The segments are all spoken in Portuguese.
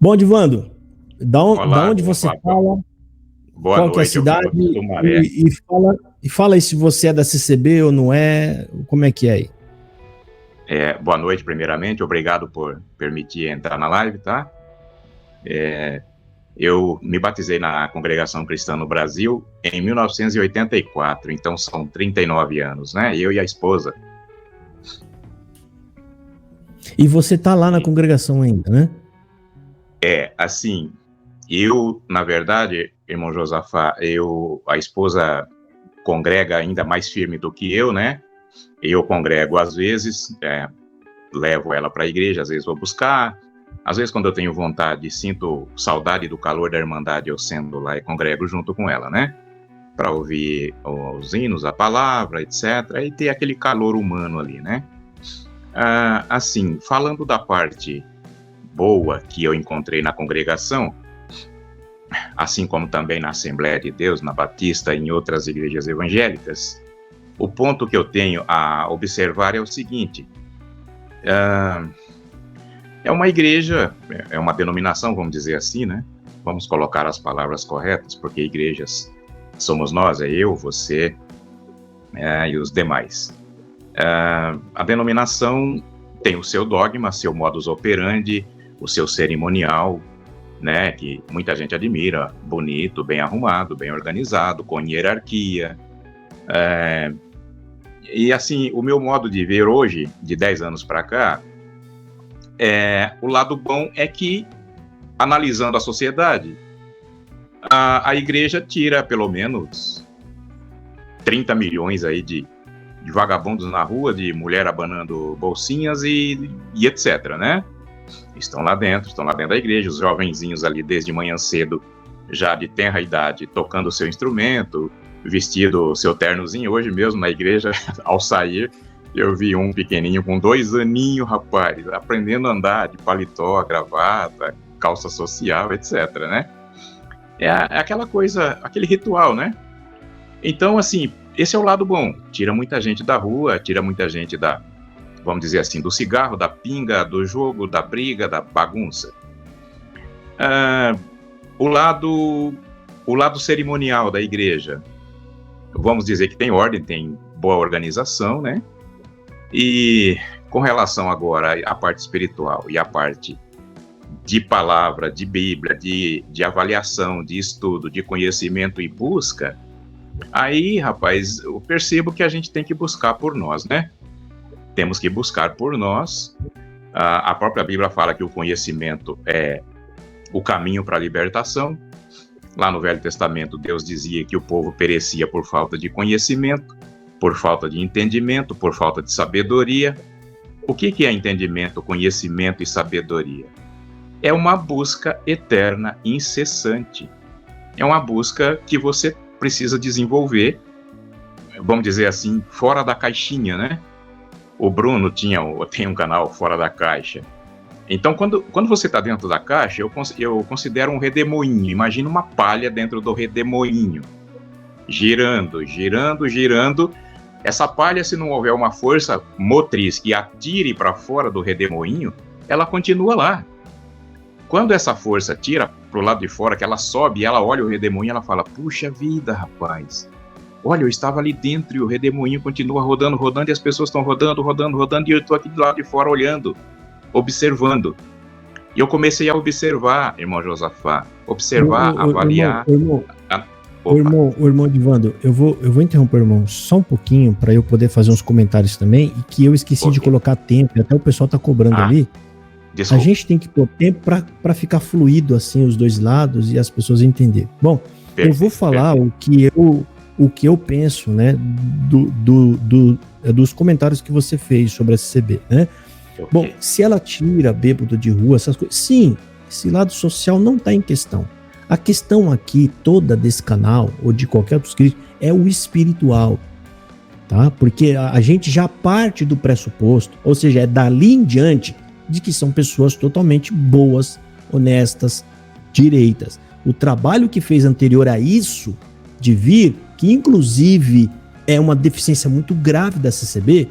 Bom, Divando, da Olá, onde você Fábio. fala, Boa qual que é a noite, eu falo aqui cidade do Maré. e fala aí se você é da CCB ou não é, como é que é aí? Boa noite, primeiramente, obrigado por permitir entrar na live, tá? Eu me batizei na Congregação Cristã no Brasil em 1984, então são 39 anos, né? Eu e a esposa. E você tá lá na congregação ainda, né? Assim, eu, na verdade, irmão Josafá, a esposa congrega ainda mais firme do que eu, né? Eu congrego às vezes, levo ela para a igreja, às vezes vou buscar. Às vezes, quando eu tenho vontade, sinto saudade do calor da Irmandade, eu sento lá e congrego junto com ela, né? Para ouvir os hinos, a palavra, etc. E ter aquele calor humano ali, né? Assim, falando da parte boa que eu encontrei na congregação, assim como também na Assembleia de Deus, na Batista e em outras igrejas evangélicas, o ponto que eu tenho a observar é o seguinte: é uma igreja, é uma denominação, vamos dizer assim, né? Vamos colocar as palavras corretas, porque igrejas somos nós, é eu, você e os demais. A denominação tem o seu dogma, seu modus operandi, o seu cerimonial, né? Que muita gente admira, bonito, bem arrumado, bem organizado, com hierarquia. E assim, o meu modo de ver hoje, de 10 anos para cá, o lado bom é que, analisando a sociedade, a igreja tira pelo menos 30 milhões aí de vagabundos na rua, de mulher abanando bolsinhas e etc, né? Estão lá dentro da igreja, os jovenzinhos ali desde manhã cedo, já de tenra idade, tocando o seu instrumento, vestido o seu ternozinho. Hoje mesmo na igreja, ao sair, eu vi um pequenininho com 2 aninhos, rapaz, aprendendo a andar de paletó, gravata, calça social, etc, né? É aquela coisa, aquele ritual, né? Então, assim, esse é o lado bom. Tira muita gente da rua, tira muita gente vamos dizer assim, do cigarro, da pinga, do jogo, da briga, da bagunça. O lado cerimonial da igreja, vamos dizer que tem ordem, tem boa organização, né? E com relação agora à parte espiritual e à parte de palavra, de Bíblia, de avaliação, de estudo, de conhecimento e busca, aí, rapaz, eu percebo que a gente tem que buscar por nós, né? Temos que buscar por nós. A própria Bíblia fala que o conhecimento é o caminho para a libertação. Lá no Velho Testamento, Deus dizia que o povo perecia por falta de conhecimento, por falta de entendimento, por falta de sabedoria. O que é entendimento, conhecimento e sabedoria? É uma busca eterna, incessante. É uma busca que você precisa desenvolver, vamos dizer assim, fora da caixinha, né? O Bruno tem um canal Fora da Caixa. Então, quando você está dentro da caixa, eu considero um redemoinho. Imagina uma palha dentro do redemoinho, girando, girando, girando. Essa palha, se não houver uma força motriz que atire para fora do redemoinho, ela continua lá. Quando essa força tira para o lado de fora, que ela sobe, ela olha o redemoinho, ela fala: puxa vida, rapaz, olha, eu estava ali dentro e o redemoinho continua rodando, rodando, e as pessoas estão rodando, rodando, rodando, e eu estou aqui do lado de fora olhando, observando. E eu comecei a observar, irmão Josafá, avaliar. O irmão Divando, eu vou interromper, irmão, só um pouquinho para eu poder fazer uns comentários também, e que eu esqueci de colocar tempo, e até o pessoal tá cobrando ali. Desculpa. A gente tem que pôr tempo para ficar fluido assim os dois lados e as pessoas entenderem. Bom, eu vou falar o que eu penso, né, dos comentários que você fez sobre a CCB, né? Okay. Bom, se ela tira bêbado de rua, essas coisas, sim, esse lado social não está em questão. A questão aqui toda desse canal, ou de qualquer outro inscrito, é o espiritual, tá? Porque a gente já parte do pressuposto, ou seja, é dali em diante, de que são pessoas totalmente boas, honestas, direitas. O trabalho que fez anterior a isso, de vir, que inclusive é uma deficiência muito grave da CCB,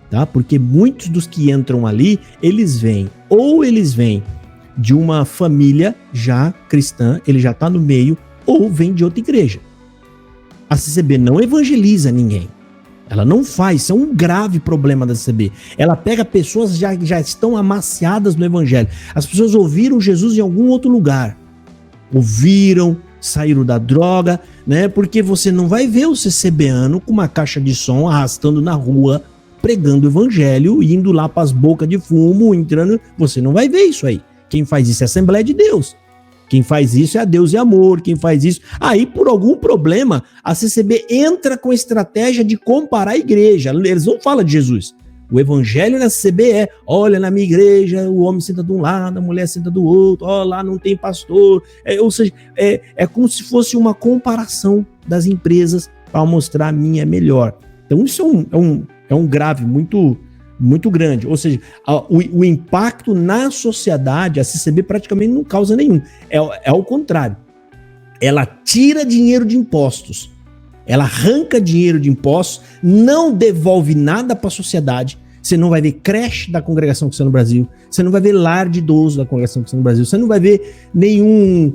tá? Porque muitos dos que entram ali, eles vêm de uma família já cristã, ele já está no meio, ou vem de outra igreja. A CCB não evangeliza ninguém. Ela não faz, isso é um grave problema da CCB. Ela pega pessoas que já estão amaciadas no evangelho. As pessoas ouviram Jesus em algum outro lugar. Ouviram, saíram da droga, né? Porque você não vai ver o CCBano com uma caixa de som arrastando na rua, pregando o evangelho, indo lá para as bocas de fumo, entrando. Você não vai ver isso aí. Quem faz isso é a Assembleia de Deus. Quem faz isso é a Deus e Amor. Quem faz isso... Aí, por algum problema, a CCB entra com a estratégia de comparar a igreja. Eles não falam de Jesus. O evangelho na CCB é, olha, na minha igreja, o homem senta de um lado, a mulher senta do outro, ó, lá não tem pastor. Ou seja, é como se fosse uma comparação das empresas para mostrar a minha é melhor. Então, isso é um grave muito... muito grande, ou seja, o impacto na sociedade, a CCB praticamente não causa nenhum, é ao contrário, ela tira dinheiro de impostos, ela arranca dinheiro de impostos, não devolve nada para a sociedade. Você não vai ver creche da Congregação Cristã no Brasil, você não vai ver lar de idoso da Congregação Cristã no Brasil, você não vai ver nenhum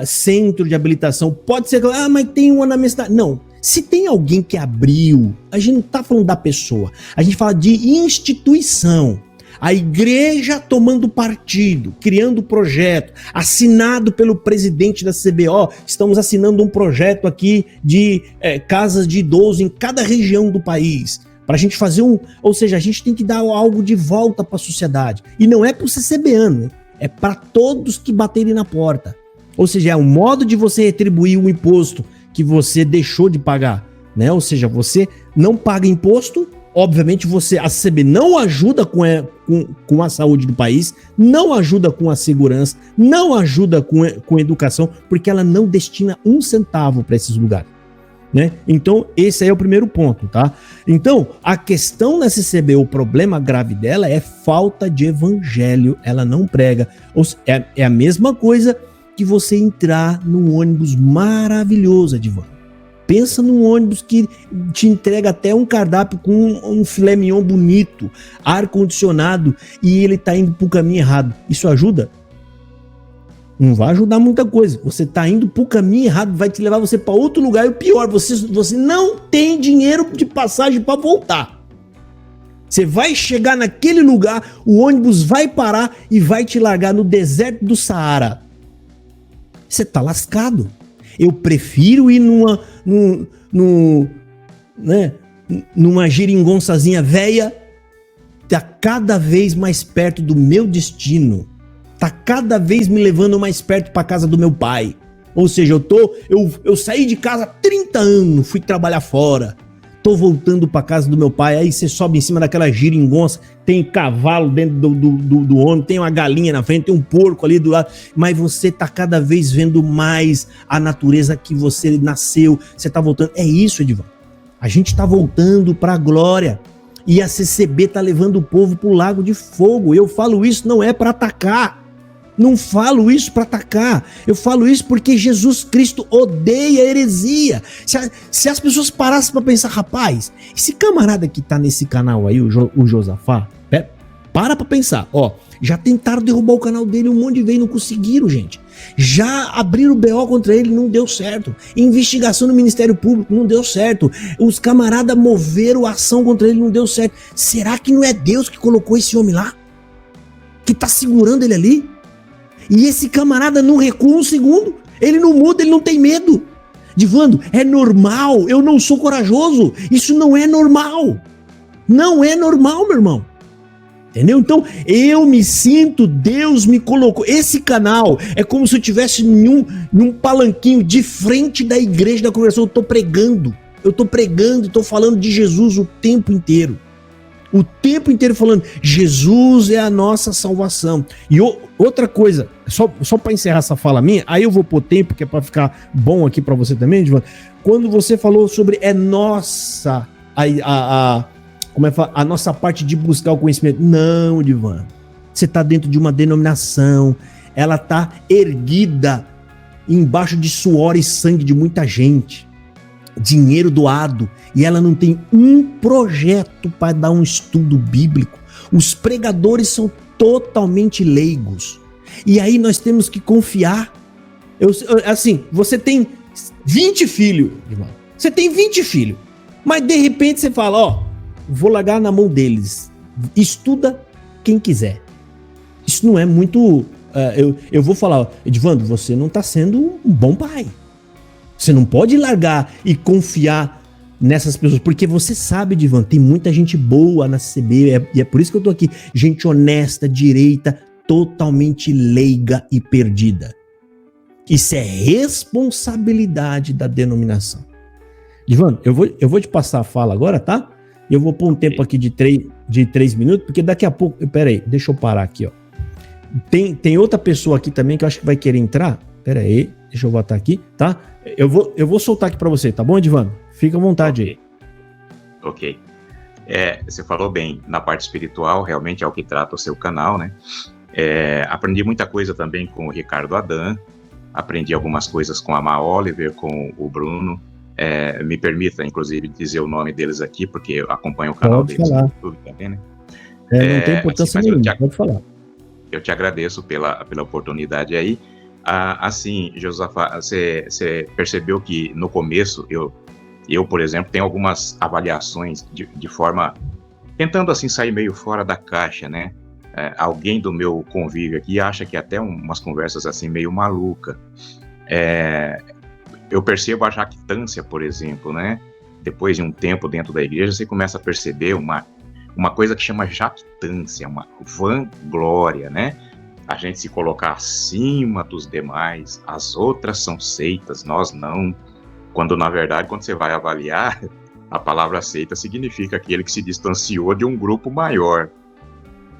centro de habilitação. Pode ser, mas tem uma na minha cidade. Não. Se tem alguém que abriu, a gente não está falando da pessoa, a gente fala de instituição. A igreja tomando partido, criando projeto, assinado pelo presidente da CBO. Estamos assinando um projeto aqui de casas de idoso em cada região do país. Para a gente fazer ou seja, a gente tem que dar algo de volta para a sociedade. E não é para o CCBano, é para todos que baterem na porta. Ou seja, é um modo de você retribuir o imposto que você deixou de pagar, né? Ou seja, você não paga imposto, obviamente a CCB não ajuda com a saúde do país, não ajuda com a segurança, não ajuda com a educação, porque ela não destina um centavo para esses lugares, né? Então, esse aí é o primeiro ponto, tá? Então, a questão da CCB, o problema grave dela é falta de evangelho, ela não prega. É a mesma coisa que você entrar num ônibus maravilhoso, Edivan. Pensa num ônibus que te entrega até um cardápio com um filé mignon bonito, ar-condicionado, e ele tá indo pro caminho errado. Isso ajuda? Não vai ajudar muita coisa. Você tá indo pro caminho errado, vai te levar você para outro lugar, e o pior, você não tem dinheiro de passagem para voltar. Você vai chegar naquele lugar, o ônibus vai parar e vai te largar no deserto do Saara. Você tá lascado. Eu prefiro ir numa geringonçazinha velha, tá cada vez mais perto do meu destino, tá cada vez me levando mais perto para casa do meu pai. Ou seja, eu saí de casa há 30 anos, fui trabalhar fora, tô voltando para casa do meu pai. Aí você sobe em cima daquela geringonça, tem cavalo dentro do ônibus, tem uma galinha na frente, tem um porco ali do lado, mas você tá cada vez vendo mais a natureza que você nasceu, você tá voltando. É isso, Edivan. A gente tá voltando para a glória. E a CCB tá levando o povo pro lago de fogo. Eu falo isso não é para atacar. Não falo isso para atacar. Eu falo isso porque Jesus Cristo odeia a heresia. Se as pessoas parassem para pensar, rapaz, esse camarada que tá nesse canal aí, o Josafá, para pensar. Ó, já tentaram derrubar o canal dele um monte de vezes, não conseguiram, gente. Já abriram o BO contra ele, não deu certo. Investigação no Ministério Público, não deu certo. Os camaradas moveram a ação contra ele, não deu certo. Será que não é Deus que colocou esse homem lá? Que tá segurando ele ali? E esse camarada não recua um segundo. Ele não muda, ele não tem medo. Divando, é normal, eu não sou corajoso. Isso não é normal. Não é normal, meu irmão. Entendeu? Então, eu me sinto, Deus me colocou. Esse canal é como se eu estivesse num palanquinho de frente da igreja da congregação. Eu tô pregando, tô falando de Jesus o tempo inteiro. O tempo inteiro falando, Jesus é a nossa salvação. E outra coisa, só para encerrar essa fala minha, aí eu vou pôr tempo, que é para ficar bom aqui para você também, Divan. Quando você falou sobre nossa, a nossa parte de buscar o conhecimento. Não, Divan. Você está dentro de uma denominação, ela está erguida embaixo de suor e sangue de muita gente. Dinheiro doado, e ela não tem um projeto para dar um estudo bíblico. Os pregadores são totalmente leigos. E aí nós temos que confiar. Assim, você tem 20 filhos, irmão. Você tem 20 filhos. Mas de repente você fala, ó, vou largar na mão deles. Estuda quem quiser. Isso não é muito... eu vou falar, ó, Edvando, você não está sendo um bom pai. Você não pode largar e confiar nessas pessoas, porque você sabe, Edvando, tem muita gente boa na CCB, e é por isso que eu tô aqui. Gente honesta, direita, totalmente leiga e perdida. Isso é responsabilidade da denominação. Edvando, eu vou te passar a fala agora, tá? Eu vou pôr um tempo aqui de 3 minutos, porque daqui a pouco... Pera aí, deixa eu parar aqui, ó. Tem outra pessoa aqui também que eu acho que vai querer entrar. Pera aí, deixa eu botar aqui, tá? Eu vou soltar aqui pra você, tá bom, Edvando? Fica à vontade aí. Ok. Você falou bem, na parte espiritual, realmente é o que trata o seu canal, né? Aprendi muita coisa também com o Ricardo Adam, aprendi algumas coisas com a Ma Oliver, com o Bruno. Me permita, inclusive, dizer o nome deles aqui, porque eu acompanho o canal deles no YouTube também, né? Não tem importância nenhuma, pode falar. Eu te agradeço pela oportunidade aí. Assim, Josafá, você percebeu que no começo, eu, por exemplo, tenho algumas avaliações de forma... Tentando, assim, sair meio fora da caixa, né? Alguém do meu convívio aqui acha que até umas conversas, assim, meio maluca. Eu percebo a jactância, por exemplo, né? Depois de um tempo dentro da igreja, você começa a perceber uma coisa que chama jactância, uma vanglória, né? A gente se colocar acima dos demais, as outras são seitas, nós não. Quando, na verdade, quando você vai avaliar, a palavra seita significa aquele que se distanciou de um grupo maior.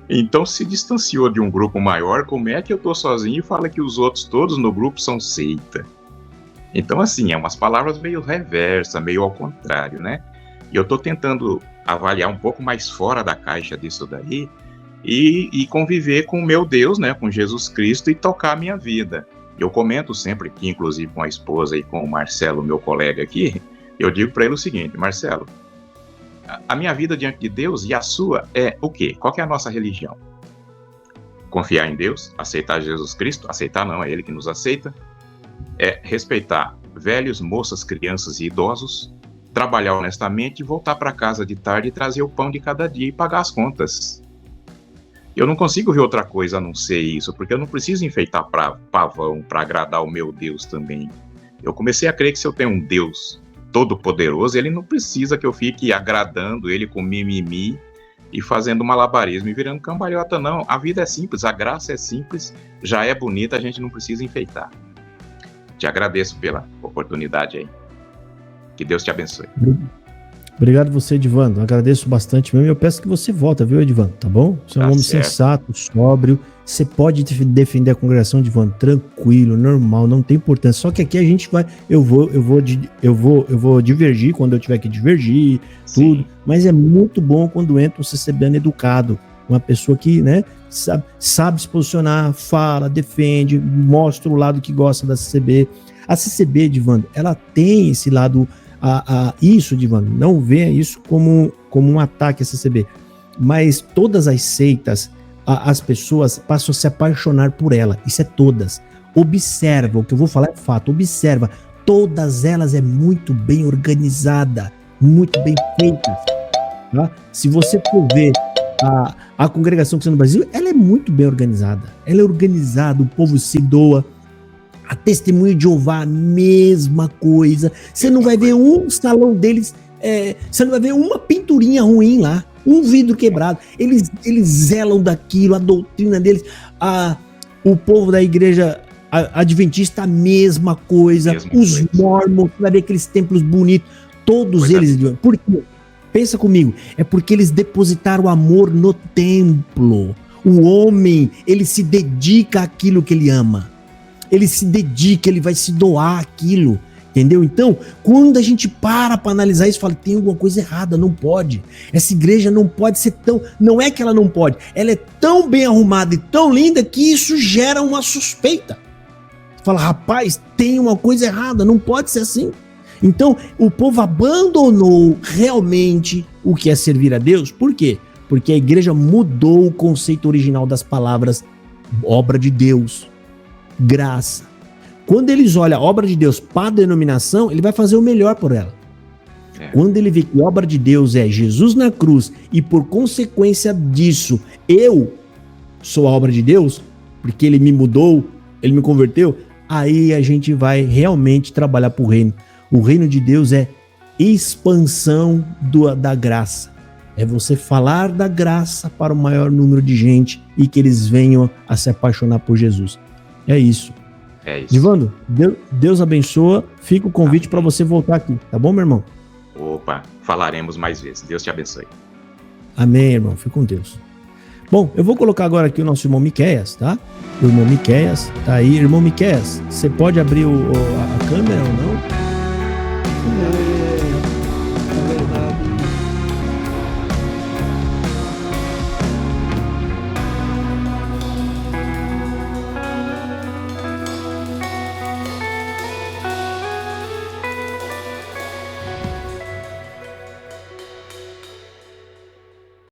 Então, se distanciou de um grupo maior, como é que eu estou sozinho e fala que os outros todos no grupo são seita? Então, assim, umas palavras meio reversa, meio ao contrário, né? E eu estou tentando avaliar um pouco mais fora da caixa disso daí e conviver com o meu Deus, né? Com Jesus Cristo e tocar a minha vida. Eu comento sempre aqui, inclusive com a esposa e com o Marcelo, meu colega aqui, eu digo para ele o seguinte: Marcelo, a minha vida diante de Deus e a sua é o quê? Qual que é a nossa religião? Confiar em Deus, aceitar Jesus Cristo, aceitar não, é Ele que nos aceita, respeitar velhos, moças, crianças e idosos, trabalhar honestamente e voltar para casa de tarde e trazer o pão de cada dia e pagar as contas. Eu não consigo ver outra coisa a não ser isso, porque eu não preciso enfeitar pavão para agradar o meu Deus também. Eu comecei a crer que se eu tenho um Deus todo-poderoso, Ele não precisa que eu fique agradando Ele com mimimi e fazendo malabarismo e virando cambalhota, não. A vida é simples, a graça é simples, já é bonita, a gente não precisa enfeitar. Te agradeço pela oportunidade aí. Que Deus te abençoe. Obrigado você, Edvando. Agradeço bastante mesmo. Eu peço que você volta, viu, Edvando? Tá bom? Você é um homem sensato, sóbrio. Você pode defender a congregação, Edvando, tranquilo, normal, não tem importância. Só que aqui a gente vai... Eu vou divergir quando eu tiver que divergir, tudo. Sim. Mas é muito bom quando entra um CCBano educado. Uma pessoa que, né, sabe se posicionar, fala, defende, mostra o lado que gosta da CCB. A CCB, Edvando, ela tem esse lado... isso, Edvando, não vê isso como um ataque à CCB, mas todas as seitas, as pessoas passam a se apaixonar por ela, isso é todas. Observa, o que eu vou falar é fato, observa, todas elas é muito bem organizada, muito bem feitas, tá? Se você for ver a congregação que está no Brasil, ela é muito bem organizada, ela é organizada, o povo se doa. A Testemunho de Jeová, mesma coisa. Você não vai ver um salão deles, você não vai ver uma pinturinha ruim lá, um vidro quebrado. Eles zelam daquilo, a doutrina deles. O povo da igreja adventista, a mesma coisa. Os mormons, você vai ver aqueles templos bonitos. Todos eles. Por quê? Pensa comigo. É porque eles depositaram amor no templo. O homem, ele se dedica àquilo que ele ama. Ele se dedica, ele vai se doar aquilo, entendeu? Então, quando a gente para analisar isso, fala, tem alguma coisa errada, não pode. Essa igreja não pode ser tão... Não é que ela não pode, ela é tão bem arrumada e tão linda que isso gera uma suspeita. Fala, rapaz, tem uma coisa errada, não pode ser assim. Então, o povo abandonou realmente o que é servir a Deus. Por quê? Porque a igreja mudou o conceito original das palavras obra de Deus, graça. Quando eles olham a obra de Deus para a denominação, ele vai fazer o melhor por ela. Quando ele vê que a obra de Deus é Jesus na cruz e por consequência disso, eu sou a obra de Deus, porque ele me mudou, ele me converteu, aí a gente vai realmente trabalhar para o reino. O reino de Deus é expansão da graça. É você falar da graça para o maior número de gente e que eles venham a se apaixonar por Jesus. É isso. É isso. Divando, Deus abençoa. Fica o convite para você voltar aqui, tá bom, meu irmão? Opa, falaremos mais vezes. Deus te abençoe. Amém, irmão. Fique com Deus. Bom, eu vou colocar agora aqui o nosso irmão Miqueias, tá? O irmão Miqueias tá aí. Irmão Miqueias, você pode abrir a câmera ou não?